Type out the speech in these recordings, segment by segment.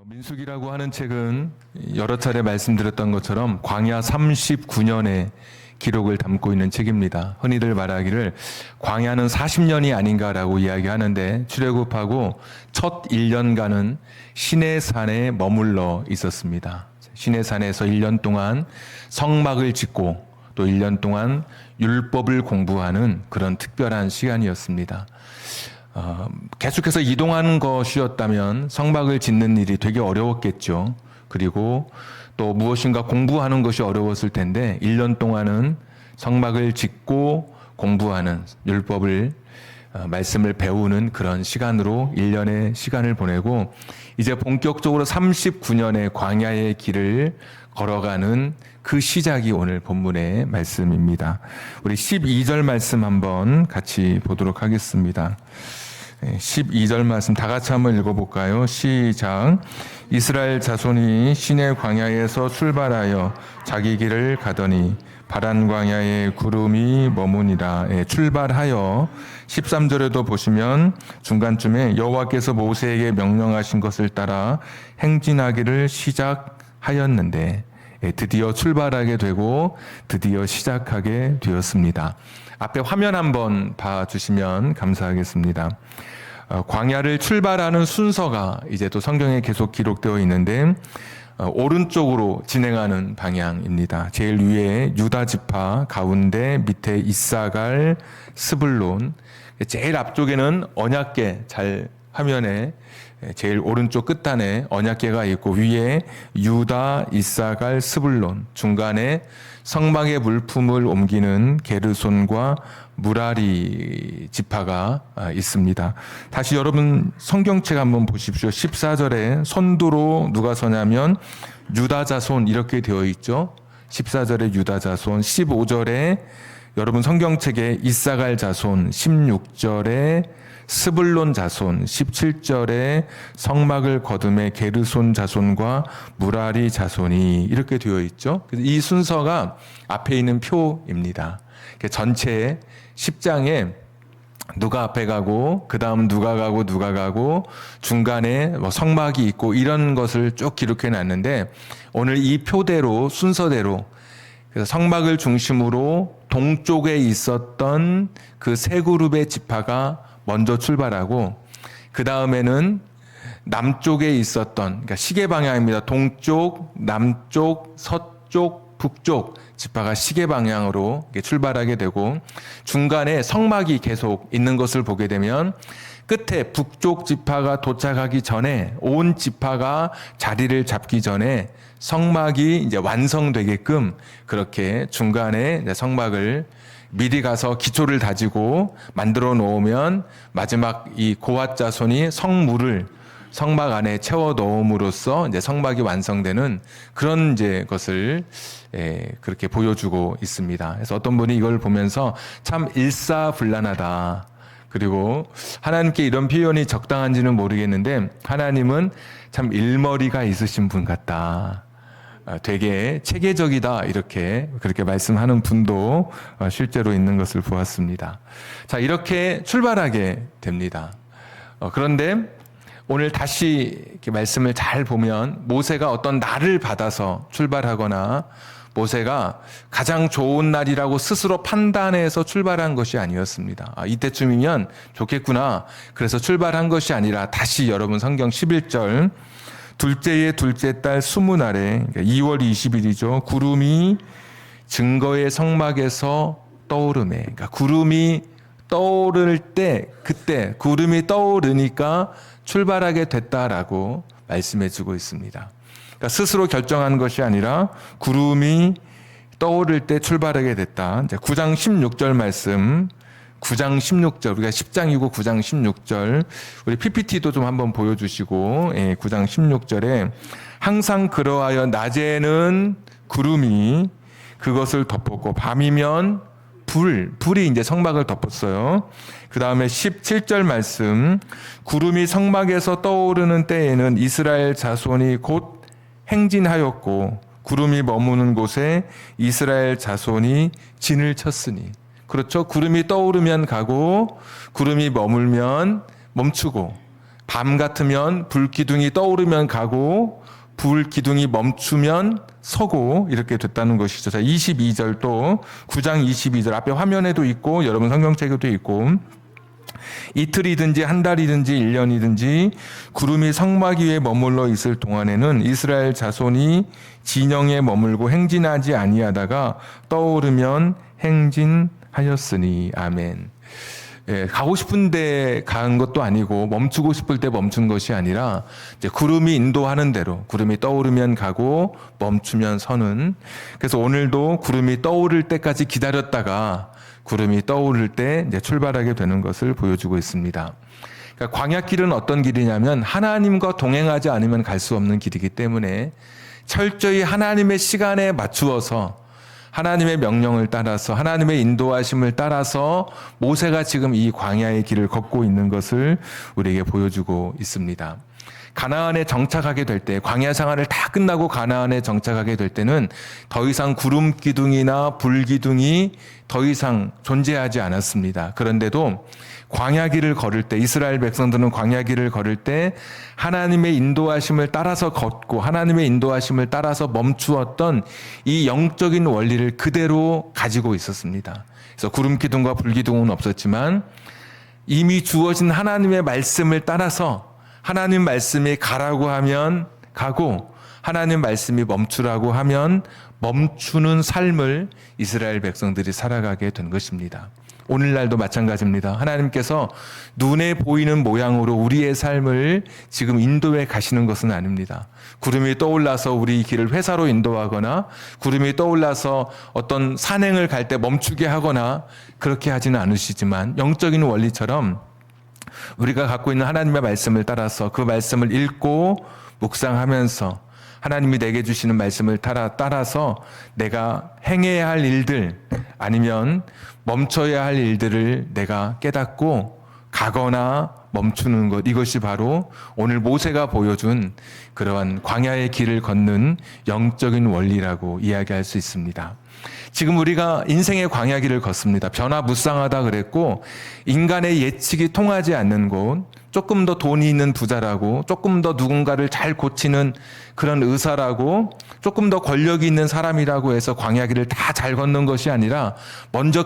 민수기라고 하는 책은 여러 차례 말씀드렸던 것처럼 광야 39년의 기록을 담고 있는 책입니다. 흔히들 말하기를 광야는 40년이 아닌가라고 이야기하는데 출애굽하고 첫 1년간은 시내산에 머물러 있었습니다. 시내산에서 1년 동안 성막을 짓고 또 1년 동안 율법을 공부하는 그런 특별한 시간이었습니다. 계속해서 이동하는 것이었다면 성막을 짓는 일이 되게 어려웠겠죠. 그리고 또 무엇인가 공부하는 것이 어려웠을 텐데 1년 동안은 성막을 짓고 공부하는 율법을 말씀을 배우는 그런 시간으로 1년의 시간을 보내고 이제 본격적으로 39년의 광야의 길을 걸어가는 그 시작이 오늘 본문의 말씀입니다. 우리 12절 말씀 한번 같이 보도록 하겠습니다. 12절 말씀 다 같이 한번 읽어볼까요? 시작. 이스라엘 자손이 시내 광야에서 출발하여 자기 길을 가더니 바란 광야에 구름이 머무니라. 출발하여 13절에도 보시면 중간쯤에 여호와께서 모세에게 명령하신 것을 따라 행진하기를 시작하였는데 드디어 출발하게 되고 드디어 시작하게 되었습니다. 앞에 화면 한번 봐주시면 감사하겠습니다. 광야를 출발하는 순서가 이제 또 성경에 계속 기록되어 있는데 오른쪽으로 진행하는 방향입니다. 제일 위에 유다 지파, 가운데 밑에 이사갈, 스불론, 제일 앞쪽에는 언약궤, 잘 화면에 제일 오른쪽 끝단에 언약궤가 있고 위에 유다, 이사갈, 스불론, 중간에 성막의 물품을 옮기는 게르손과 무라리 지파가 있습니다. 다시 여러분 성경책 한번 보십시오. 14절에 선두로 누가 서냐면 유다 자손 이렇게 되어 있죠. 14절에 유다 자손, 15절에 여러분 성경책에 이사갈 자손, 16절에 스불론 자손, 17절에 성막을 거듭의 게르손 자손과 무라리 자손이 이렇게 되어 있죠. 그래서 이 순서가 앞에 있는 표입니다. 전체 10장에 누가 앞에 가고 그 다음 누가 가고 중간에 성막이 있고 이런 것을 쭉 기록해 놨는데 오늘 이 표대로 순서대로 그래서 성막을 중심으로 동쪽에 있었던 그 세 그룹의 지파가 먼저 출발하고 그 다음에는 남쪽에 있었던 그러니까 시계 방향입니다. 동쪽, 남쪽, 서쪽, 북쪽 지파가 시계 방향으로 출발하게 되고 중간에 성막이 계속 있는 것을 보게 되면 끝에 북쪽 지파가 도착하기 전에 온 지파가 자리를 잡기 전에 성막이 이제 완성되게끔 그렇게 중간에 성막을 미리 가서 기초를 다지고 만들어 놓으면 마지막 이 고핫 자손이 성물을 성막 안에 채워 넣음으로써 이제 성막이 완성되는 그런 이제 것을 그렇게 보여주고 있습니다. 그래서 어떤 분이 이걸 보면서 참 일사불란하다. 그리고 하나님께 이런 표현이 적당한지는 모르겠는데 하나님은 참 일머리가 있으신 분 같다. 되게 체계적이다 이렇게 그렇게 말씀하는 분도 실제로 있는 것을 보았습니다. 자, 이렇게 출발하게 됩니다. 그런데 오늘 다시 이렇게 말씀을 잘 보면 모세가 어떤 날을 받아서 출발하거나 모세가 가장 좋은 날이라고 스스로 판단해서 출발한 것이 아니었습니다. 이때쯤이면 좋겠구나. 그래서 출발한 것이 아니라 다시 여러분 성경 11절 둘째의 둘째 달 20날에 그러니까 2월 20일이죠. 구름이 증거의 성막에서 떠오르매. 그러니까 구름이 떠오를 때 그때 구름이 떠오르니까 출발하게 됐다라고 말씀해 주고 있습니다. 그러니까 스스로 결정한 것이 아니라 구름이 떠오를 때 출발하게 됐다. 이제 9장 16절 말씀 9장 16절, 우리가 10장이고 9장 16절, 우리 PPT도 좀 한번 보여주시고, 9장 16절에 항상 그러하여 낮에는 구름이 그것을 덮었고, 밤이면 불이 이제 성막을 덮었어요. 그 다음에 17절 말씀, 구름이 성막에서 떠오르는 때에는 이스라엘 자손이 곧 행진하였고, 구름이 머무는 곳에 이스라엘 자손이 진을 쳤으니, 그렇죠. 구름이 떠오르면 가고 구름이 머물면 멈추고 밤 같으면 불기둥이 떠오르면 가고 불기둥이 멈추면 서고 이렇게 됐다는 것이죠. 자, 22절 또 9장 22절 앞에 화면에도 있고 여러분 성경책에도 있고 이틀이든지 한 달이든지 1년이든지 구름이 성막 위에 머물러 있을 동안에는 이스라엘 자손이 진영에 머물고 행진하지 아니하다가 떠오르면 행진하였으니. 아멘. 예, 가고 싶은데 간 것도 아니고 멈추고 싶을 때 멈춘 것이 아니라 이제 구름이 인도하는 대로 구름이 떠오르면 가고 멈추면 서는. 그래서 오늘도 구름이 떠오를 때까지 기다렸다가 구름이 떠오를 때 이제 출발하게 되는 것을 보여주고 있습니다. 그러니까 광야길은 어떤 길이냐면 하나님과 동행하지 않으면 갈 수 없는 길이기 때문에 철저히 하나님의 시간에 맞추어서 하나님의 명령을 따라서 하나님의 인도하심을 따라서 모세가 지금 이 광야의 길을 걷고 있는 것을 우리에게 보여주고 있습니다. 가나안에 정착하게 될 때, 광야 생활을 다 끝나고 가나안에 정착하게 될 때는 더 이상 구름 기둥이나 불 기둥이 더 이상 존재하지 않았습니다. 그런데도 광야길을 걸을 때, 이스라엘 백성들은 광야길을 걸을 때 하나님의 인도하심을 따라서 걷고 하나님의 인도하심을 따라서 멈추었던 이 영적인 원리를 그대로 가지고 있었습니다. 그래서 구름 기둥과 불 기둥은 없었지만 이미 주어진 하나님의 말씀을 따라서 하나님 말씀이 가라고 하면 가고 하나님 말씀이 멈추라고 하면 멈추는 삶을 이스라엘 백성들이 살아가게 된 것입니다. 오늘날도 마찬가지입니다. 하나님께서 눈에 보이는 모양으로 우리의 삶을 지금 인도해 가시는 것은 아닙니다. 구름이 떠올라서 우리 길을 회사로 인도하거나 구름이 떠올라서 어떤 산행을 갈 때 멈추게 하거나 그렇게 하지는 않으시지만 영적인 원리처럼 우리가 갖고 있는 하나님의 말씀을 따라서 그 말씀을 읽고 묵상하면서 하나님이 내게 주시는 말씀을 따라서 내가 행해야 할 일들 아니면 멈춰야 할 일들을 내가 깨닫고 가거나 멈추는 것, 이것이 바로 오늘 모세가 보여준 그러한 광야의 길을 걷는 영적인 원리라고 이야기할 수 있습니다. 지금 우리가 인생의 광야길을 걷습니다. 변화무쌍하다 그랬고 인간의 예측이 통하지 않는 곳, 조금 더 돈이 있는 부자라고, 조금 더 누군가를 잘 고치는 그런 의사라고, 조금 더 권력이 있는 사람이라고 해서 광야길을 다 잘 걷는 것이 아니라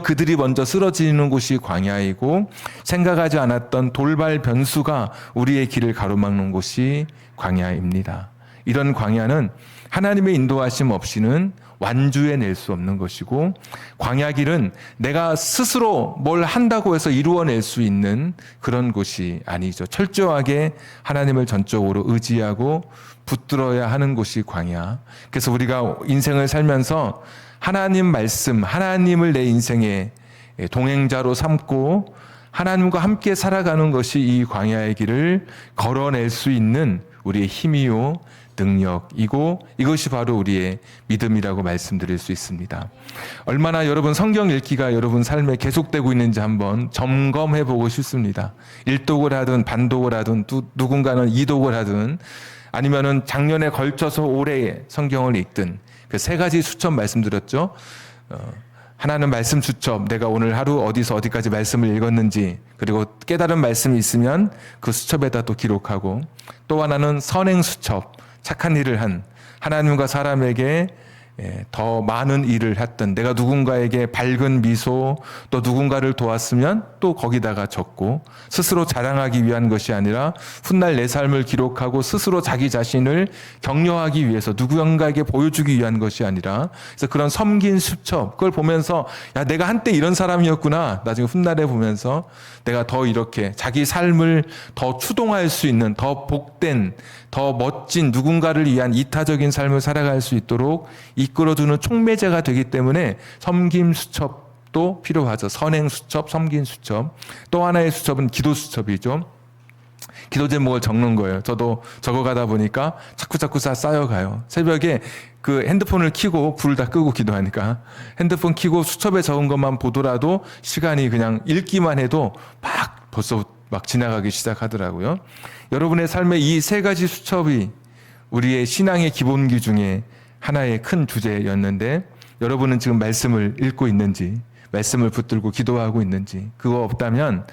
그들이 먼저 쓰러지는 곳이 광야이고 생각하지 않았던 돌발 변수가 우리의 길을 가로막는 곳이 광야입니다. 이런 광야는 하나님의 인도하심 없이는 완주해낼 수 없는 것이고 광야길은 내가 스스로 뭘 한다고 해서 이루어낼 수 있는 그런 곳이 아니죠. 철저하게 하나님을 전적으로 의지하고 붙들어야 하는 곳이 광야. 그래서 우리가 인생을 살면서 하나님 말씀, 하나님을 내 인생의 동행자로 삼고 하나님과 함께 살아가는 것이 이 광야의 길을 걸어낼 수 있는 우리의 힘이요 능력이고 이것이 바로 우리의 믿음이라고 말씀드릴 수 있습니다. 얼마나 여러분 성경 읽기가 여러분 삶에 계속되고 있는지 한번 점검해 보고 싶습니다. 1독을 하든 반독을 하든 누군가는 2독을 하든 아니면은 작년에 걸쳐서 올해 성경을 읽든 그 세 가지 수첩 말씀드렸죠. 하나는 말씀 수첩, 내가 오늘 하루 어디서 어디까지 말씀을 읽었는지, 그리고 깨달은 말씀이 있으면 그 수첩에다 또 기록하고, 또 하나는 선행 수첩, 착한 일을 한 하나님과 사람에게 더 많은 일을 했던, 내가 누군가에게 밝은 미소, 또 누군가를 도왔으면 또 거기다가 적고, 스스로 자랑하기 위한 것이 아니라 훗날 내 삶을 기록하고 스스로 자기 자신을 격려하기 위해서 누군가에게 보여주기 위한 것이 아니라, 그래서 그런 섬긴 수첩, 그걸 보면서 야, 내가 한때 이런 사람이었구나, 나중에 훗날에 보면서 내가 더 이렇게 자기 삶을 더 추동할 수 있는, 더 복된, 더 멋진 누군가를 위한 이타적인 삶을 살아갈 수 있도록 이끌어주는 촉매제가 되기 때문에 섬김 수첩도 필요하죠. 선행 수첩, 섬긴 수첩. 또 하나의 수첩은 기도 수첩이죠. 기도 제목을 적는 거예요. 저도 적어가다 보니까 자꾸 쌓여가요. 새벽에 그 핸드폰을 켜고 불을 다 끄고 기도하니까 핸드폰 켜고 수첩에 적은 것만 보더라도 시간이 그냥 읽기만 해도 막 벌써 막 지나가기 시작하더라고요. 여러분의 삶에 이 세 가지 수첩이 우리의 신앙의 기본기 중에 하나의 큰 주제였는데 여러분은 지금 말씀을 읽고 있는지, 말씀을 붙들고 기도하고 있는지, 그거 없다면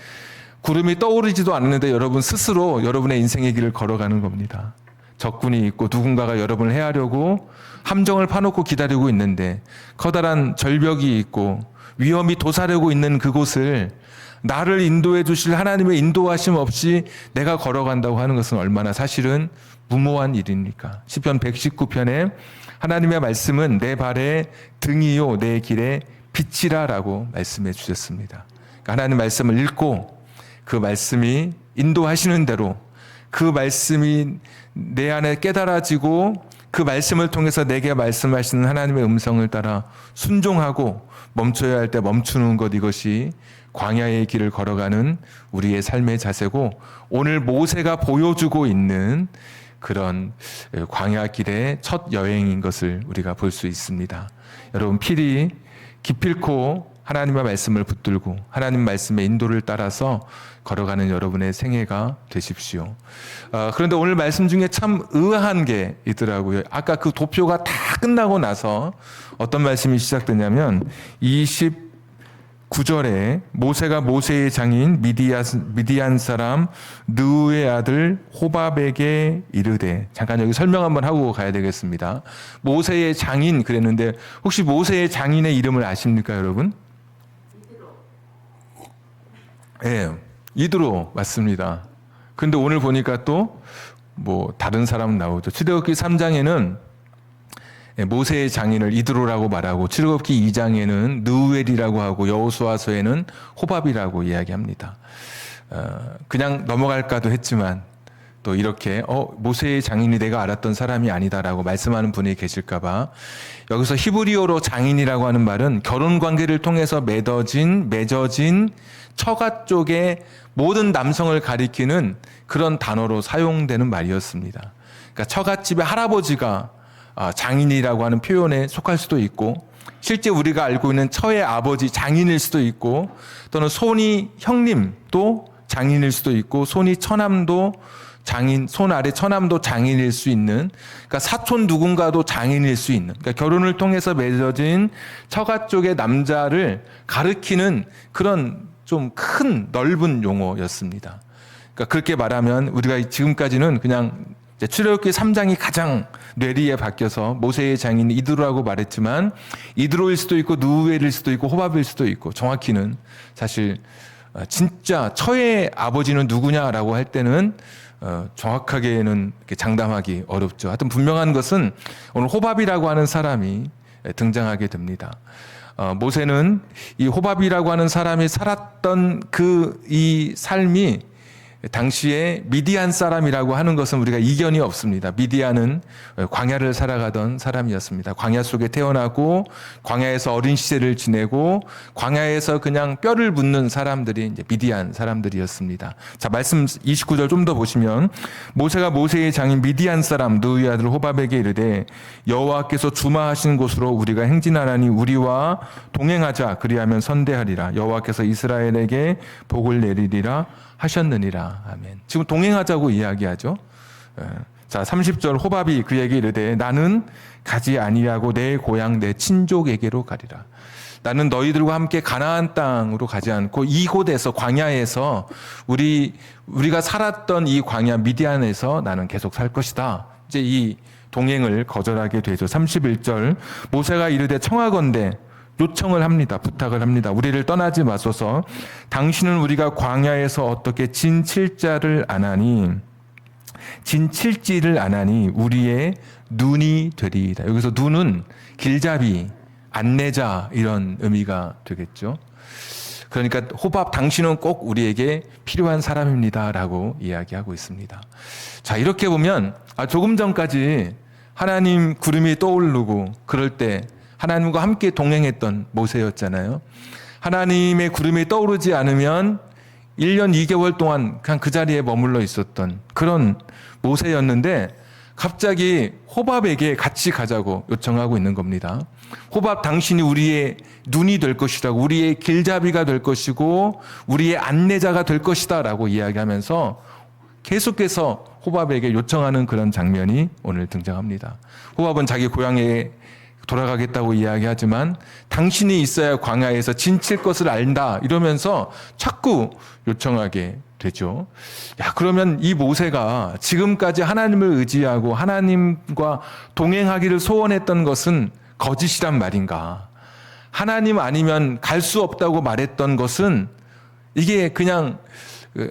구름이 떠오르지도 않는데 여러분 스스로 여러분의 인생의 길을 걸어가는 겁니다. 적군이 있고 누군가가 여러분을 해하려고 함정을 파놓고 기다리고 있는데 커다란 절벽이 있고 위험이 도사리고 있는 그곳을 나를 인도해 주실 하나님의 인도하심 없이 내가 걸어간다고 하는 것은 얼마나 사실은 무모한 일입니까? 시편 119편에 하나님의 말씀은 내 발의 등이요 내 길의 빛이라라고 말씀해 주셨습니다. 그러니까 하나님 말씀을 읽고 그 말씀이 인도하시는 대로 그 말씀이 내 안에 깨달아지고 그 말씀을 통해서 내게 말씀하시는 하나님의 음성을 따라 순종하고 멈춰야 할 때 멈추는 것, 이것이 광야의 길을 걸어가는 우리의 삶의 자세고 오늘 모세가 보여주고 있는 그런 광야 길의 첫 여행인 것을 우리가 볼 수 있습니다. 여러분 필히 기필코 하나님의 말씀을 붙들고 하나님 말씀의 인도를 따라서 걸어가는 여러분의 생애가 되십시오. 그런데 오늘 말씀 중에 참 의아한 게 있더라고요. 아까 그 도표가 다 끝나고 나서 어떤 말씀이 시작되냐면 29절에 모세가 모세의 장인 미디안 사람 느우의 아들 호밥에게 이르되, 잠깐 여기 설명 한번 하고 가야 되겠습니다. 모세의 장인 그랬는데 혹시 모세의 장인의 이름을 아십니까 여러분? 네, 이드로 맞습니다. 근데 오늘 보니까 또 뭐 다른 사람 나오죠. 출애굽기 3장에는 모세의 장인을 이드로라고 말하고 출애굽기 2장에는 느우엘이라고 하고 여호수아서에는 호밥이라고 이야기합니다. 그냥 넘어갈까도 했지만 또 이렇게 모세의 장인이 내가 알았던 사람이 아니다라고 말씀하는 분이 계실까봐 여기서 히브리어로 장인이라고 하는 말은 결혼 관계를 통해서 맺어진 처가 쪽의 모든 남성을 가리키는 그런 단어로 사용되는 말이었습니다. 그러니까 처갓집의 할아버지가 장인이라고 하는 표현에 속할 수도 있고 실제 우리가 알고 있는 처의 아버지 장인일 수도 있고 또는 손이 형님도 장인일 수도 있고 손이 처남도 장인, 손 아래 처남도 장인일 수 있는, 그러니까 사촌 누군가도 장인일 수 있는, 그러니까 결혼을 통해서 맺어진 처가 쪽의 남자를 가리키는 그런 좀 큰 넓은 용어였습니다. 그러니까 그렇게 말하면 우리가 지금까지는 그냥 출애굽기 3장이 가장 뇌리에 박혀서 모세의 장인 이드로라고 말했지만 이드로일 수도 있고 느우엘일 수도 있고 호밥일 수도 있고 정확히는 사실 진짜 처의 아버지는 누구냐라고 할 때는 정확하게는 장담하기 어렵죠. 하여튼 분명한 것은 오늘 호밥이라고 하는 사람이 등장하게 됩니다. 모세는 이 호밥이라고 하는 사람이 살았던 이 삶이 당시에 미디안 사람이라고 하는 것은 우리가 이견이 없습니다. 미디안은 광야를 살아가던 사람이었습니다. 광야 속에 태어나고 광야에서 어린 시절을 지내고 광야에서 그냥 뼈를 묻는 사람들이 이제 미디안 사람들이었습니다. 자, 말씀 29절 좀 더 보시면 모세가 모세의 장인 미디안 사람 느우의 아들 호밥에게 이르되 여호와께서 주마하신 곳으로 우리가 행진하라니 우리와 동행하자. 그리하면 선대하리라. 여호와께서 이스라엘에게 복을 내리리라 하셨느니라. 아멘. 지금 동행하자고 이야기하죠. 자, 30절 호밥이 그에게 이르되 나는 가지 아니하고 내 고향 내 친족에게로 가리라. 나는 너희들과 함께 가나안 땅으로 가지 않고 이곳에서 광야에서 우리가 살았던 이 광야 미디안에서 나는 계속 살 것이다. 이제 이 동행을 거절하게 되죠. 31절 모세가 이르되 청하건대 요청을 합니다. 부탁을 합니다. 우리를 떠나지 마소서. 당신은 우리가 광야에서 어떻게 진칠지를 안 하니 우리의 눈이 되리이다. 여기서 눈은 길잡이, 안내자 이런 의미가 되겠죠. 그러니까 호밥 당신은 꼭 우리에게 필요한 사람입니다라고 이야기하고 있습니다. 자, 이렇게 보면 조금 전까지 하나님 구름이 떠오르고 그럴 때 하나님과 함께 동행했던 모세였잖아요. 하나님의 구름이 떠오르지 않으면 1년 2개월 동안 그냥 그 자리에 머물러 있었던 그런 모세였는데 갑자기 호밥에게 같이 가자고 요청하고 있는 겁니다. 호밥 당신이 우리의 눈이 될 것이라고, 우리의 길잡이가 될 것이고 우리의 안내자가 될 것이다 라고 이야기하면서 계속해서 호밥에게 요청하는 그런 장면이 오늘 등장합니다. 호밥은 자기 고향에 돌아가겠다고 이야기하지만 당신이 있어야 광야에서 진칠 것을 안다 이러면서 자꾸 요청하게 되죠. 야, 그러면 이 모세가 지금까지 하나님을 의지하고 하나님과 동행하기를 소원했던 것은 거짓이란 말인가? 하나님 아니면 갈 수 없다고 말했던 것은 이게 그냥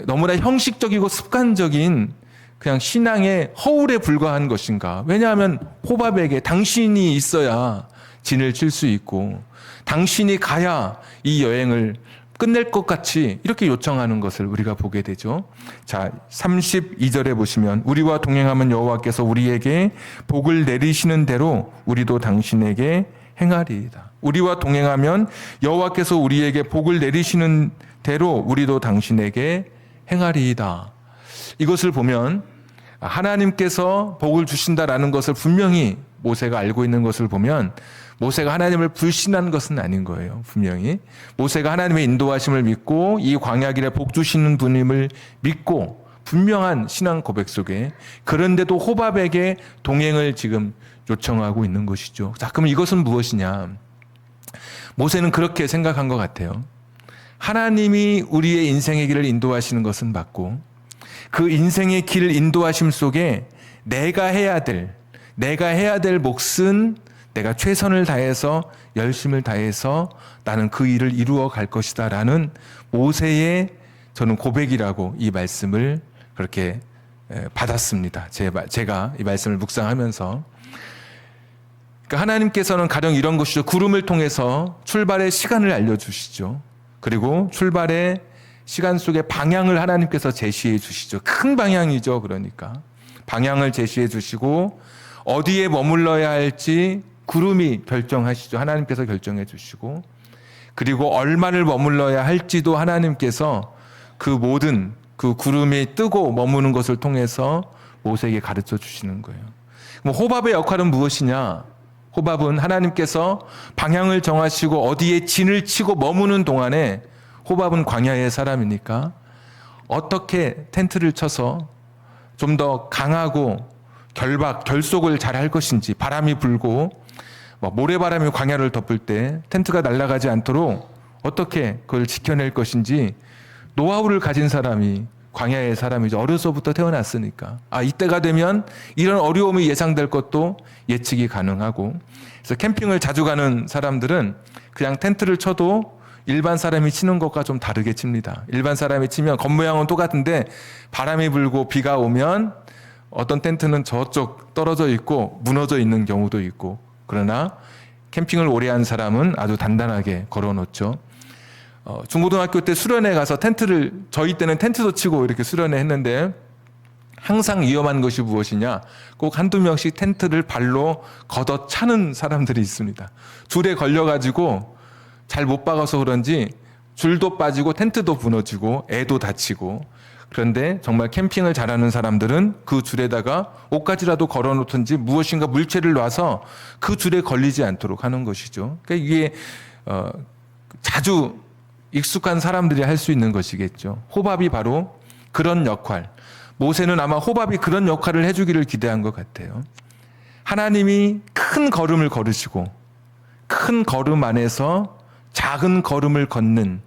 너무나 형식적이고 습관적인 그냥 신앙의 허울에 불과한 것인가? 왜냐하면 호밥에게 당신이 있어야 진을 칠 수 있고 당신이 가야 이 여행을 끝낼 것 같이 이렇게 요청하는 것을 우리가 보게 되죠. 자, 32절에 보시면 우리와 동행하면 여호와께서 우리에게 복을 내리시는 대로 우리도 당신에게 행하리이다. 우리와 동행하면 여호와께서 우리에게 복을 내리시는 대로 우리도 당신에게 행하리이다. 이것을 보면 하나님께서 복을 주신다라는 것을 분명히 모세가 알고 있는 것을 보면 모세가 하나님을 불신한 것은 아닌 거예요. 분명히 모세가 하나님의 인도하심을 믿고 이 광야길에 복 주시는 분임을 믿고 분명한 신앙 고백 속에 그런데도 호밥에게 동행을 지금 요청하고 있는 것이죠. 자, 그럼 이것은 무엇이냐? 모세는 그렇게 생각한 것 같아요. 하나님이 우리의 인생의 길을 인도하시는 것은 맞고 그 인생의 길 인도하심 속에 내가 해야 될 몫은 내가 최선을 다해서 열심을 다해서 나는 그 일을 이루어 갈 것이다 라는 모세의 저는 고백이라고 이 말씀을 그렇게 받았습니다. 제가 이 말씀을 묵상하면서 그러니까 하나님께서는 가령 이런 것이죠. 구름을 통해서 출발의 시간을 알려주시죠. 그리고 출발의 시간 속에 방향을 하나님께서 제시해 주시죠. 큰 방향이죠. 그러니까 방향을 제시해 주시고 어디에 머물러야 할지 구름이 결정하시죠. 하나님께서 결정해 주시고 그리고 얼마를 머물러야 할지도 하나님께서 그 모든 그 구름이 뜨고 머무는 것을 통해서 모세에게 가르쳐 주시는 거예요. 그럼 호밥의 역할은 무엇이냐? 호밥은 하나님께서 방향을 정하시고 어디에 진을 치고 머무는 동안에 호밥은 광야의 사람이니까 어떻게 텐트를 쳐서 좀 더 강하고 결속을 잘 할 것인지 바람이 불고 모래바람이 광야를 덮을 때 텐트가 날아가지 않도록 어떻게 그걸 지켜낼 것인지 노하우를 가진 사람이 광야의 사람이죠. 어려서부터 태어났으니까. 이때가 되면 이런 어려움이 예상될 것도 예측이 가능하고 그래서 캠핑을 자주 가는 사람들은 그냥 텐트를 쳐도 일반 사람이 치는 것과 좀 다르게 칩니다. 일반 사람이 치면 겉모양은 똑같은데 바람이 불고 비가 오면 어떤 텐트는 저쪽 떨어져 있고 무너져 있는 경우도 있고 그러나 캠핑을 오래 한 사람은 아주 단단하게 걸어놓죠. 중고등학교 때 수련회 가서 저희 때는 텐트도 치고 이렇게 수련회 했는데 항상 위험한 것이 무엇이냐? 꼭 한두 명씩 텐트를 발로 걷어 차는 사람들이 있습니다. 줄에 걸려가지고 잘 못 박아서 그런지 줄도 빠지고 텐트도 무너지고 애도 다치고 그런데 정말 캠핑을 잘하는 사람들은 그 줄에다가 옷가지라도 걸어놓든지 무엇인가 물체를 놔서 그 줄에 걸리지 않도록 하는 것이죠. 그러니까 이게 자주 익숙한 사람들이 할 수 있는 것이겠죠. 호밥이 바로 그런 역할. 모세는 아마 호밥이 그런 역할을 해주기를 기대한 것 같아요. 하나님이 큰 걸음을 걸으시고 큰 걸음 안에서 작은 걸음을 걷는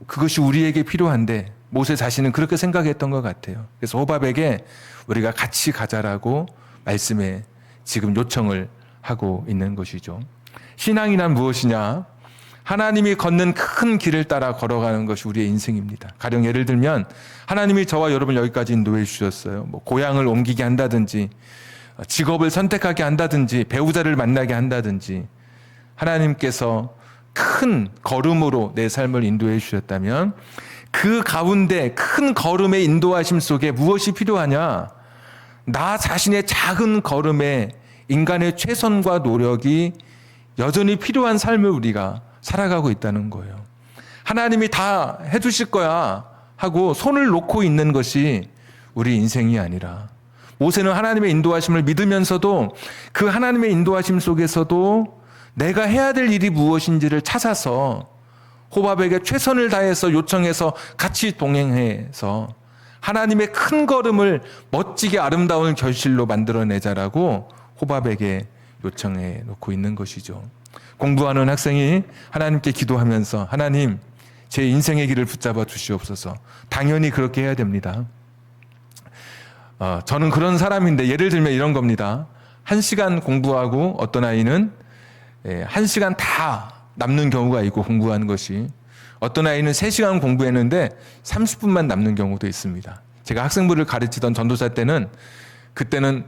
그것이 우리에게 필요한데 모세 자신은 그렇게 생각했던 것 같아요. 그래서 호밥에게 우리가 같이 가자라고 말씀에 지금 요청을 하고 있는 것이죠. 신앙이란 무엇이냐? 하나님이 걷는 큰 길을 따라 걸어가는 것이 우리의 인생입니다. 가령 예를 들면 하나님이 저와 여러분 여기까지 인도해 주셨어요. 고향을 옮기게 한다든지 직업을 선택하게 한다든지 배우자를 만나게 한다든지 하나님께서 큰 걸음으로 내 삶을 인도해 주셨다면 그 가운데 큰 걸음의 인도하심 속에 무엇이 필요하냐? 나 자신의 작은 걸음에 인간의 최선과 노력이 여전히 필요한 삶을 우리가 살아가고 있다는 거예요. 하나님이 다 해주실 거야 하고 손을 놓고 있는 것이 우리 인생이 아니라 모세는 하나님의 인도하심을 믿으면서도 그 하나님의 인도하심 속에서도 내가 해야 될 일이 무엇인지를 찾아서 호밥에게 최선을 다해서 요청해서 같이 동행해서 하나님의 큰 걸음을 멋지게 아름다운 결실로 만들어내자라고 호밥에게 요청해 놓고 있는 것이죠. 공부하는 학생이 하나님께 기도하면서 하나님, 제 인생의 길을 붙잡아 주시옵소서. 당연히 그렇게 해야 됩니다. 저는 그런 사람인데 예를 들면 이런 겁니다. 1시간 공부하고 어떤 아이는 1시간 다 남는 경우가 있고 공부하는 것이, 어떤 아이는 3시간 공부했는데 30분만 남는 경우도 있습니다. 제가 학생부를 가르치던 전도사 때는 그때는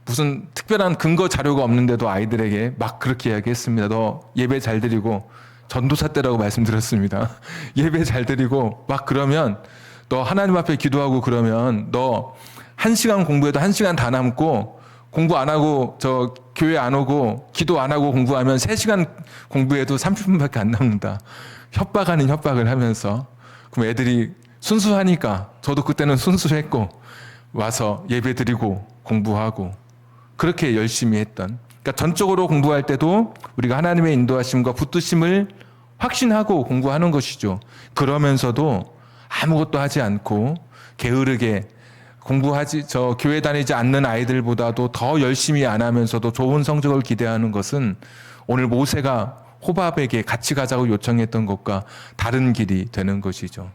무슨 특별한 근거 자료가 없는데도 아이들에게 막 그렇게 이야기했습니다. 너 예배 잘 드리고, 전도사 때라고 말씀드렸습니다. 예배 잘 드리고 막 그러면 너 하나님 앞에 기도하고 그러면 너 1시간 공부해도 1시간 다 남고, 공부 안 하고 저 교회 안 오고 기도 안 하고 공부하면 3시간 공부해도 30분밖에 안 남는다. 협박 아닌 협박을 하면서, 그럼 애들이 순수하니까, 저도 그때는 순수했고 와서 예배 드리고 공부하고 그렇게 열심히 했던, 그러니까 전적으로 공부할 때도 우리가 하나님의 인도하심과 붙드심을 확신하고 공부하는 것이죠. 그러면서도 아무것도 하지 않고 게으르게 교회 다니지 않는 아이들보다도 더 열심히 안 하면서도 좋은 성적을 기대하는 것은 오늘 모세가 호밥에게 같이 가자고 요청했던 것과 다른 길이 되는 것이죠.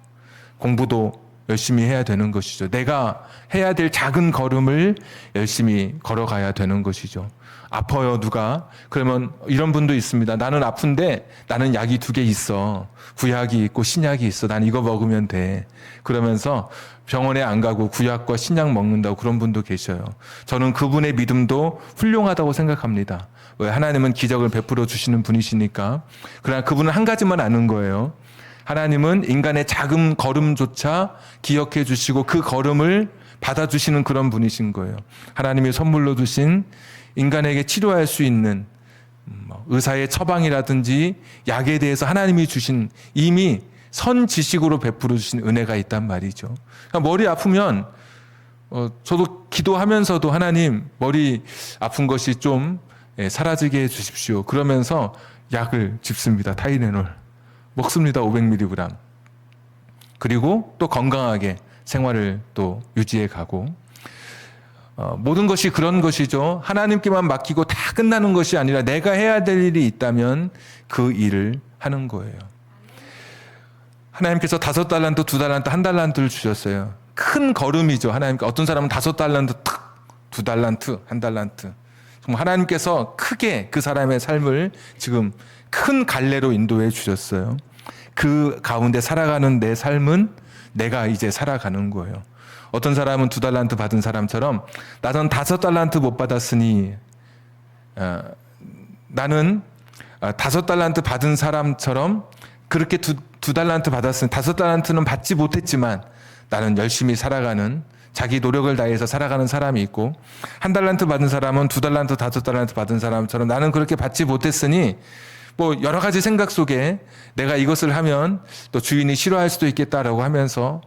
공부도 열심히 해야 되는 것이죠. 내가 해야 될 작은 걸음을 열심히 걸어가야 되는 것이죠. 아파요, 누가? 그러면 이런 분도 있습니다. 나는 아픈데 나는 약이 2개 있어. 구약이 있고 신약이 있어. 난 이거 먹으면 돼. 그러면서 병원에 안 가고 구약과 신약 먹는다고 그런 분도 계셔요. 저는 그분의 믿음도 훌륭하다고 생각합니다. 왜? 하나님은 기적을 베풀어 주시는 분이시니까. 그러나 그분은 한 가지만 아는 거예요. 하나님은 인간의 작은 걸음조차 기억해 주시고 그 걸음을 받아주시는 그런 분이신 거예요. 하나님이 선물로 주신 인간에게 치료할 수 있는 의사의 처방이라든지 약에 대해서 하나님이 주신 이미 선 지식으로 베풀어 주신 은혜가 있단 말이죠. 그러니까 머리 아프면 저도 기도하면서도 하나님 머리 아픈 것이 좀 사라지게 해 주십시오. 그러면서 약을 집습니다. 타이레놀. 먹습니다. 500mg. 그리고 또 건강하게 생활을 또 유지해 가고, 모든 것이 그런 것이죠. 하나님께만 맡기고 다 끝나는 것이 아니라 내가 해야 될 일이 있다면 그 일을 하는 거예요. 하나님께서 5달란트, 2달란트, 1달란트를 주셨어요. 큰 걸음이죠. 하나님께. 어떤 사람은 5달란트, 2달란트, 1달란트. 정말 하나님께서 크게 그 사람의 삶을 지금 큰 갈래로 인도해 주셨어요. 그 가운데 살아가는 내 삶은 내가 이제 살아가는 거예요. 어떤 사람은 2달란트 받은 사람처럼 나는 5달란트 못 받았으니, 나는 5달란트 받은 사람처럼 그렇게 2달란트 받았으니 5달란트는 받지 못했지만 나는 열심히 살아가는, 자기 노력을 다해서 살아가는 사람이 있고, 1달란트 받은 사람은 2달란트, 5달란트 받은 사람처럼 나는 그렇게 받지 못했으니 여러 가지 생각 속에 내가 이것을 하면 또 주인이 싫어할 수도 있겠다라고 하면서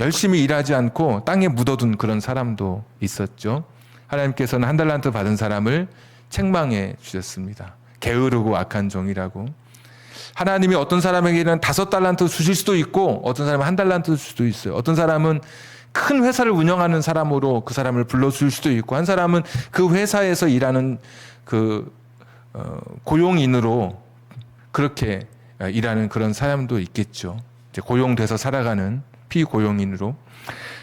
열심히 일하지 않고 땅에 묻어둔 그런 사람도 있었죠. 하나님께서는 1달란트 받은 사람을 책망해 주셨습니다. 게으르고 악한 종이라고. 하나님이 어떤 사람에게는 5달란트 주실 수도 있고 어떤 사람은 1달란트 줄 수도 있어요. 어떤 사람은 큰 회사를 운영하는 사람으로 그 사람을 불러줄 수도 있고, 한 사람은 그 회사에서 일하는 고용인으로 그렇게 일하는 그런 사람도 있겠죠. 이제 고용돼서 살아가는 피고용인으로.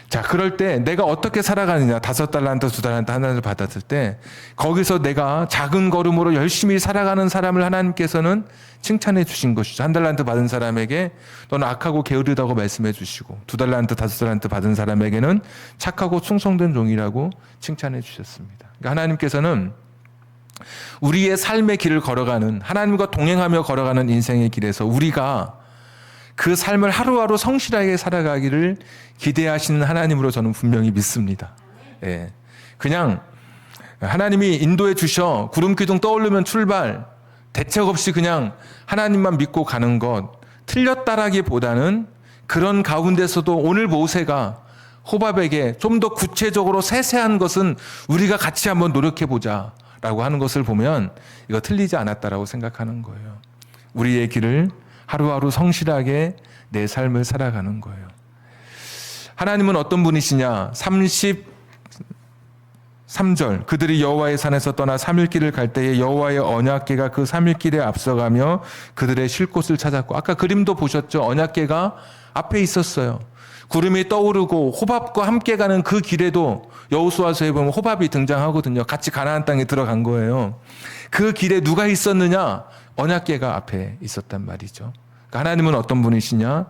자, 그럴 때 내가 어떻게 살아가느냐, 5달란트, 2달란트, 1달란트 받았을 때 거기서 내가 작은 걸음으로 열심히 살아가는 사람을 하나님께서는 칭찬해 주신 것이죠. 1달란트 받은 사람에게 너는 악하고 게으르다고 말씀해 주시고, 2달란트, 5달란트 받은 사람에게는 착하고 충성된 종이라고 칭찬해 주셨습니다. 그러니까 하나님께서는 우리의 삶의 길을 걸어가는, 하나님과 동행하며 걸어가는 인생의 길에서 우리가 그 삶을 하루하루 성실하게 살아가기를 기대하시는 하나님으로 저는 분명히 믿습니다. 예. 그냥 하나님이 인도해 주셔, 구름 기둥 떠오르면 출발, 대책 없이 그냥 하나님만 믿고 가는 것, 틀렸다라기보다는 그런 가운데서도 오늘 모세가 호밥에게 좀 더 구체적으로 세세한 것은 우리가 같이 한번 노력해 보자 라고 하는 것을 보면 이거 틀리지 않았다라고 생각하는 거예요. 우리의 길을 하루하루 성실하게 내 삶을 살아가는 거예요. 하나님은 어떤 분이시냐? 3절 그들이 여호와의 산에서 떠나 3일 길을 갈 때에 여호와의 언약궤가 그 3일 길에 앞서가며 그들의 쉴 곳을 찾았고, 아까 그림도 보셨죠? 언약궤가 앞에 있었어요. 구름이 떠오르고 호밥과 함께 가는 그 길에도 여호수아서에 보면 호밥이 등장하거든요. 같이 가나안 땅에 들어간 거예요. 그 길에 누가 있었느냐? 언약궤가 앞에 있었단 말이죠. 그러니까 하나님은 어떤 분이시냐?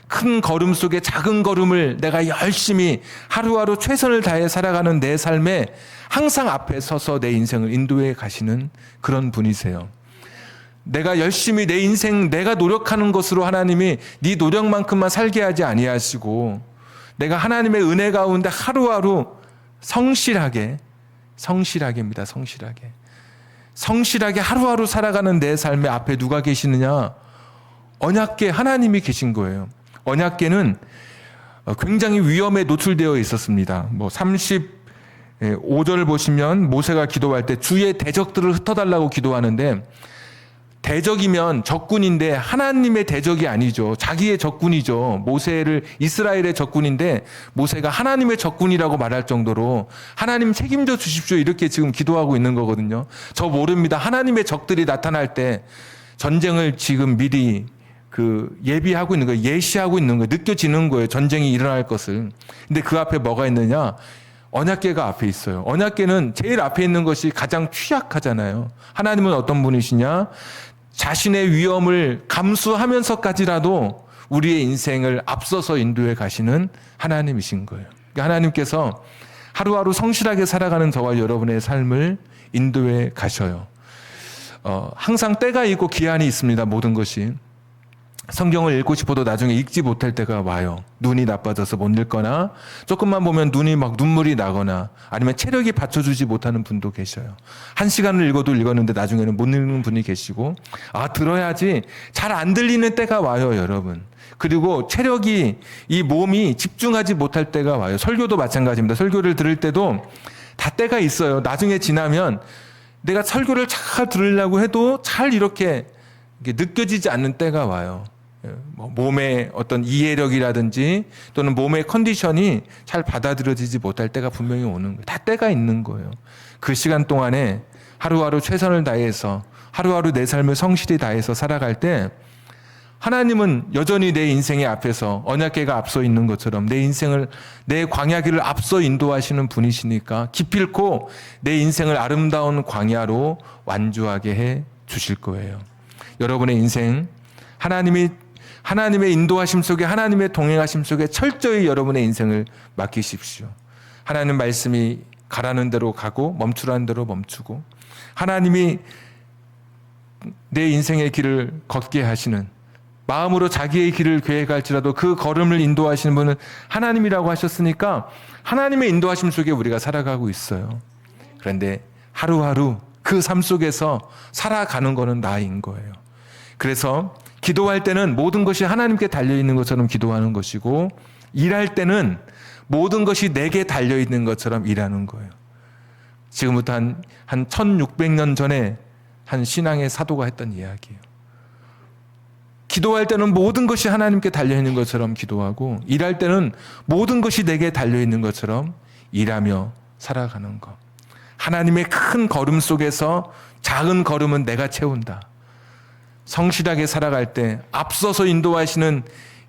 큰 걸음 속에 작은 걸음을 내가 열심히 하루하루 최선을 다해 살아가는 내 삶에 항상 앞에 서서 내 인생을 인도해 가시는 그런 분이세요. 내가 열심히 내 인생 내가 노력하는 것으로 하나님이 네 노력만큼만 살게 하지 아니하시고, 내가 하나님의 은혜 가운데 하루하루 성실하게입니다. 성실하게 하루하루 살아가는 내 삶의 앞에 누가 계시느냐? 언약궤 하나님이 계신 거예요. 언약궤는 굉장히 위험에 노출되어 있었습니다. 35절 보시면 모세가 기도할 때 주의 대적들을 흩어달라고 기도하는데, 대적이면 적군인데 하나님의 대적이 아니죠. 자기의 적군이죠. 이스라엘의 적군인데 모세가 하나님의 적군이라고 말할 정도로 하나님 책임져 주십시오, 이렇게 지금 기도하고 있는 거거든요. 저 모릅니다. 하나님의 적들이 나타날 때 전쟁을 지금 미리 예비하고 있는 거예요. 예시하고 있는 거예요. 느껴지는 거예요. 전쟁이 일어날 것을. 근데 그 앞에 뭐가 있느냐? 언약궤가 앞에 있어요. 언약궤는 제일 앞에 있는 것이 가장 취약하잖아요. 하나님은 어떤 분이시냐? 자신의 위험을 감수하면서까지라도 우리의 인생을 앞서서 인도해 가시는 하나님이신 거예요. 그러니까 하나님께서 하루하루 성실하게 살아가는 저와 여러분의 삶을 인도해 가셔요. 항상 때가 있고 기한이 있습니다. 모든 것이. 성경을 읽고 싶어도 나중에 읽지 못할 때가 와요. 눈이 나빠져서 못 읽거나, 조금만 보면 눈이 막 눈물이 나거나, 아니면 체력이 받쳐주지 못하는 분도 계셔요. 1시간을 읽어도 읽었는데 나중에는 못 읽는 분이 계시고, 들어야지 잘 안 들리는 때가 와요, 여러분. 그리고 체력이, 이 몸이 집중하지 못할 때가 와요. 설교도 마찬가지입니다. 설교를 들을 때도 다 때가 있어요. 나중에 지나면 내가 설교를 잘 들으려고 해도 잘 이렇게 느껴지지 않는 때가 와요. 몸의 어떤 이해력이라든지 또는 몸의 컨디션이 잘 받아들여지지 못할 때가 분명히 오는 거예요. 다 때가 있는 거예요. 그 시간 동안에 하루하루 최선을 다해서, 하루하루 내 삶을 성실히 다해서 살아갈 때 하나님은 여전히 내 인생의 앞에서 언약궤가 앞서 있는 것처럼 내 인생을, 내 광야길을 앞서 인도하시는 분이시니까 기필코 내 인생을 아름다운 광야로 완주하게 해 주실 거예요. 여러분의 인생, 하나님의 인도하심 속에, 하나님의 동행하심 속에 철저히 여러분의 인생을 맡기십시오. 하나님 말씀이 가라는 대로 가고 멈추라는 대로 멈추고, 하나님이 내 인생의 길을 걷게 하시는, 마음으로 자기의 길을 계획할지라도 그 걸음을 인도하시는 분은 하나님이라고 하셨으니까 하나님의 인도하심 속에 우리가 살아가고 있어요. 그런데 하루하루 그 삶 속에서 살아가는 거는 나인 거예요. 그래서 기도할 때는 모든 것이 하나님께 달려있는 것처럼 기도하는 것이고, 일할 때는 모든 것이 내게 달려있는 것처럼 일하는 거예요. 지금부터 한 1600년 전에 한 신앙의 사도가 했던 이야기예요. 기도할 때는 모든 것이 하나님께 달려있는 것처럼 기도하고, 일할 때는 모든 것이 내게 달려있는 것처럼 일하며 살아가는 것. 하나님의 큰 걸음 속에서 작은 걸음은 내가 채운다. 성실하게 살아갈 때 앞서서 인도하시는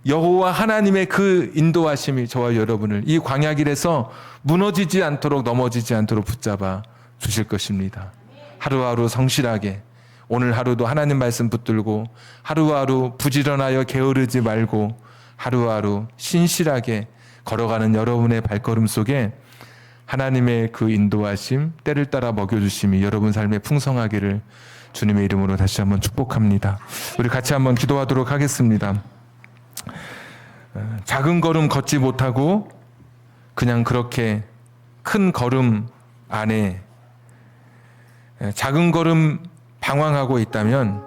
여호와 하나님의 그 인도하심이 저와 여러분을 이 광야길에서 무너지지 않도록, 넘어지지 않도록 붙잡아 주실 것입니다. 하루하루 성실하게, 오늘 하루도 하나님 말씀 붙들고 하루하루 부지런하여 게으르지 말고 하루하루 신실하게 걸어가는 여러분의 발걸음 속에 하나님의 그 인도하심, 때를 따라 먹여주심이 여러분 삶에 풍성하기를 주님의 이름으로 다시 한번 축복합니다. 우리 같이 한번 기도하도록 하겠습니다. 작은 걸음 걷지 못하고 그냥 그렇게 큰 걸음 안에 작은 걸음 방황하고 있다면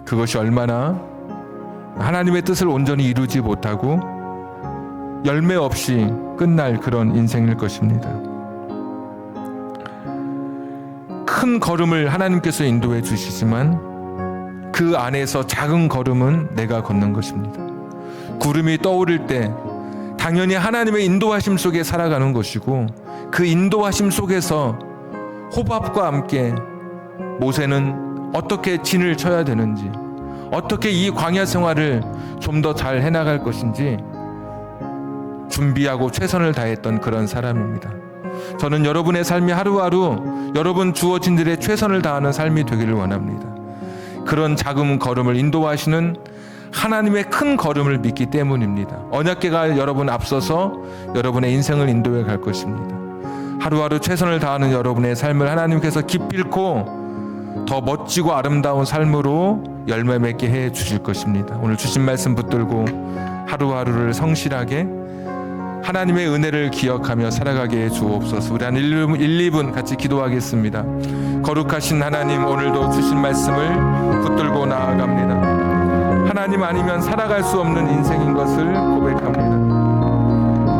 그것이 얼마나 하나님의 뜻을 온전히 이루지 못하고 열매 없이 끝날 그런 인생일 것입니다. 큰 걸음을 하나님께서 인도해 주시지만 그 안에서 작은 걸음은 내가 걷는 것입니다. 구름이 떠오를 때 당연히 하나님의 인도하심 속에 살아가는 것이고, 그 인도하심 속에서 호밥과 함께 모세는 어떻게 진을 쳐야 되는지, 어떻게 이 광야 생활을 좀 더 잘 해나갈 것인지 준비하고 최선을 다했던 그런 사람입니다. 저는 여러분의 삶이 하루하루 여러분 주어진 일에 최선을 다하는 삶이 되기를 원합니다. 그런 작은 걸음을 인도하시는 하나님의 큰 걸음을 믿기 때문입니다. 언약궤가 여러분 앞서서 여러분의 인생을 인도해 갈 것입니다. 하루하루 최선을 다하는 여러분의 삶을 하나님께서 기필코 더 멋지고 아름다운 삶으로 열매 맺게 해 주실 것입니다. 오늘 주신 말씀 붙들고 하루하루를 성실하게 하나님의 은혜를 기억하며 살아가게 해 주옵소서. 우리 한 1, 2분 같이 기도하겠습니다. 거룩하신 하나님, 오늘도 주신 말씀을 붙들고 나아갑니다. 하나님 아니면 살아갈 수 없는 인생인 것을 고백합니다.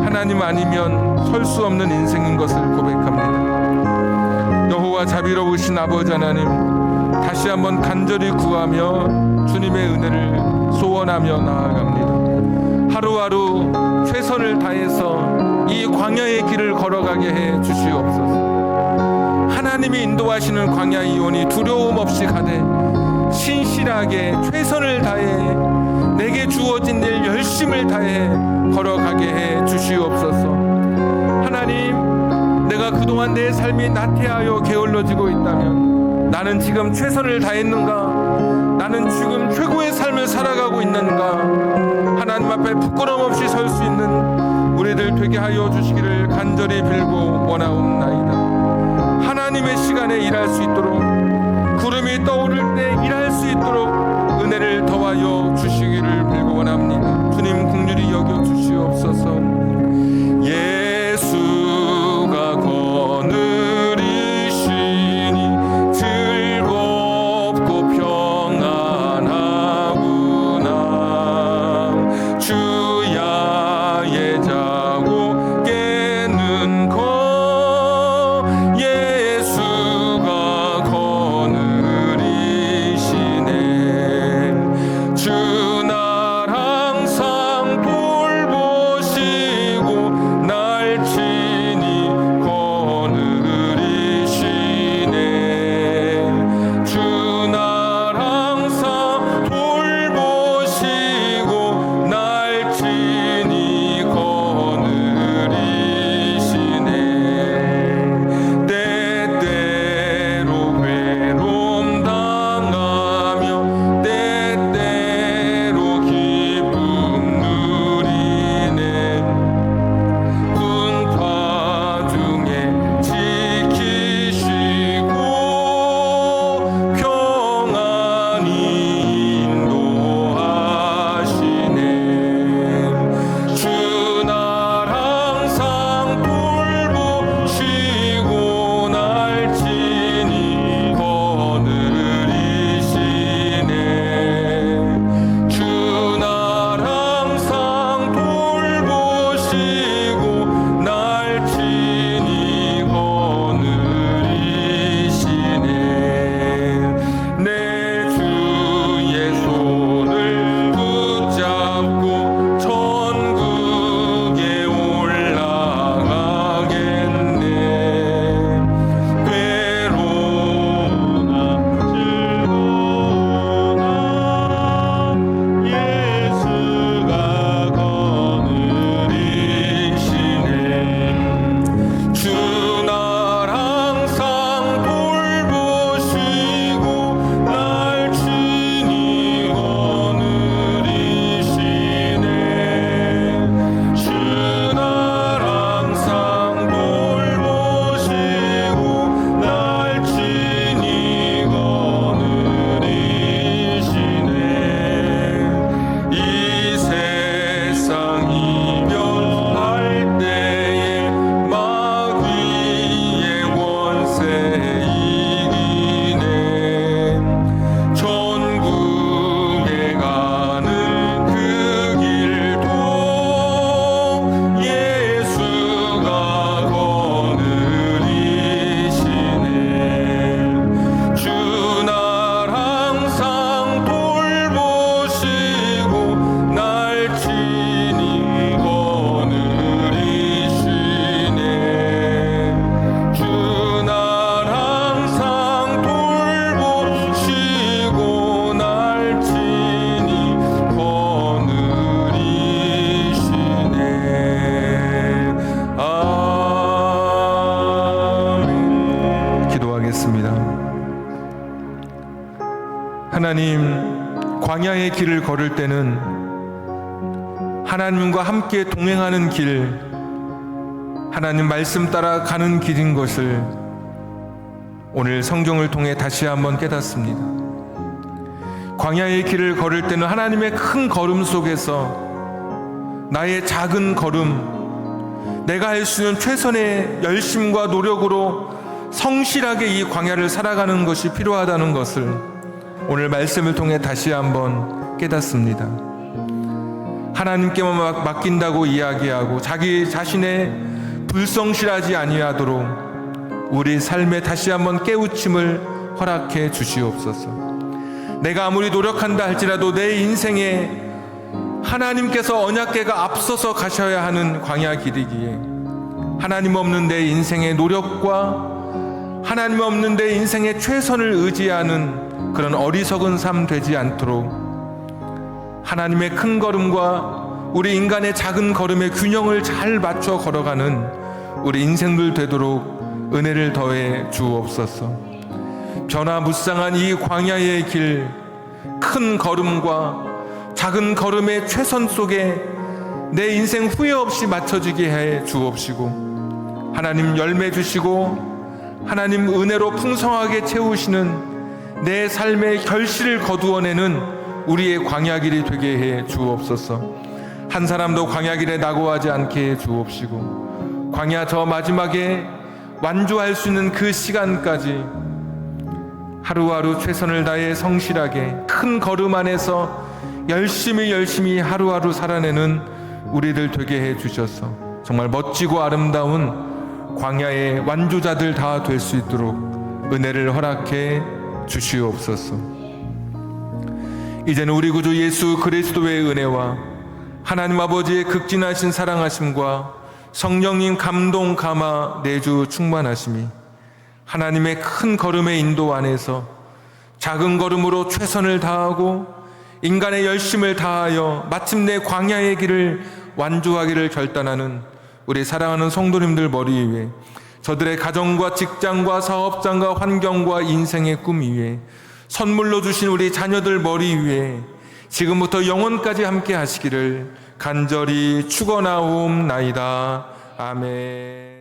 하나님 아니면 설 수 없는 인생인 것을 고백합니다. 여호와 자비로우신 아버지 하나님, 다시 한번 간절히 구하며 주님의 은혜를 소원하며 나아갑니다. 하루하루 최선을 다해서 이 광야의 길을 걸어가게 해 주시옵소서. 하나님이 인도하시는 광야 이온이 두려움 없이 가되 신실하게 최선을 다해 내게 주어진 일 열심을 다해 걸어가게 해 주시옵소서. 하나님, 내가 그동안 내 삶이 나태하여 게을러지고 있다면 나는 지금 최선을 다했는가? 나는 지금 최고의 삶을 살아가고 있는가? 하나님 앞에 부끄럼 없이 설 수 있는 우리들 되게 하여 주시기를 간절히 빌고 원하옵나이다. 하나님의 시간에 일할 수 있도록, 구름이 떠오를 때 일할 수 있도록 은혜를 더하여 주시기를 빌고 원합니다. 주님 긍휼히 여겨 주시옵소서. 예수가 거느리시니 즐겁고 평안하구나. 주야의 자고 깨는 거 예수가 거느리시네. 주 날 항상 돌보시 기도하겠습니다. 하나님, 광야의 길을 걸을 때는 하나님과 함께 동행하는 길, 하나님 말씀 따라 가는 길인 것을 오늘 성경을 통해 다시 한번 깨닫습니다. 광야의 길을 걸을 때는 하나님의 큰 걸음 속에서 나의 작은 걸음, 내가 할 수 있는 최선의 열심과 노력으로 성실하게 이 광야를 살아가는 것이 필요하다는 것을 오늘 말씀을 통해 다시 한번 깨닫습니다. 하나님께만 맡긴다고 이야기하고 자기 자신의 불성실하지 아니하도록 우리 삶에 다시 한번 깨우침을 허락해 주시옵소서. 내가 아무리 노력한다 할지라도 내 인생에 하나님께서 언약궤가 앞서서 가셔야 하는 광야 길이기에 하나님 없는 내 인생의 노력과 하나님 없는 내 인생의 최선을 의지하는 그런 어리석은 삶 되지 않도록 하나님의 큰 걸음과 우리 인간의 작은 걸음의 균형을 잘 맞춰 걸어가는 우리 인생들 되도록 은혜를 더해 주옵소서. 변화무쌍한 이 광야의 길, 큰 걸음과 작은 걸음의 최선 속에 내 인생 후회 없이 맞춰지게 해 주옵시고, 하나님 열매 주시고 하나님 은혜로 풍성하게 채우시는 내 삶의 결실을 거두어내는 우리의 광야길이 되게 해 주옵소서. 한 사람도 광야길에 낙오하지 않게 해 주옵시고, 광야 저 마지막에 완주할 수 있는 그 시간까지 하루하루 최선을 다해 성실하게 큰 걸음 안에서 열심히 하루하루 살아내는 우리들 되게 해 주셔서 정말 멋지고 아름다운 광야의 완주자들 다 될 수 있도록 은혜를 허락해 주시옵소서. 이제는 우리 구주 예수 그리스도의 은혜와 하나님 아버지의 극진하신 사랑하심과 성령님 감동 감화 내주 충만하심이 하나님의 큰 걸음의 인도 안에서 작은 걸음으로 최선을 다하고 인간의 열심을 다하여 마침내 광야의 길을 완주하기를 결단하는 우리 사랑하는 성도님들 머리 위에, 저들의 가정과 직장과 사업장과 환경과 인생의 꿈 위에, 선물로 주신 우리 자녀들 머리 위에 지금부터 영원까지 함께 하시기를 간절히 축원하옵나이다. 아멘.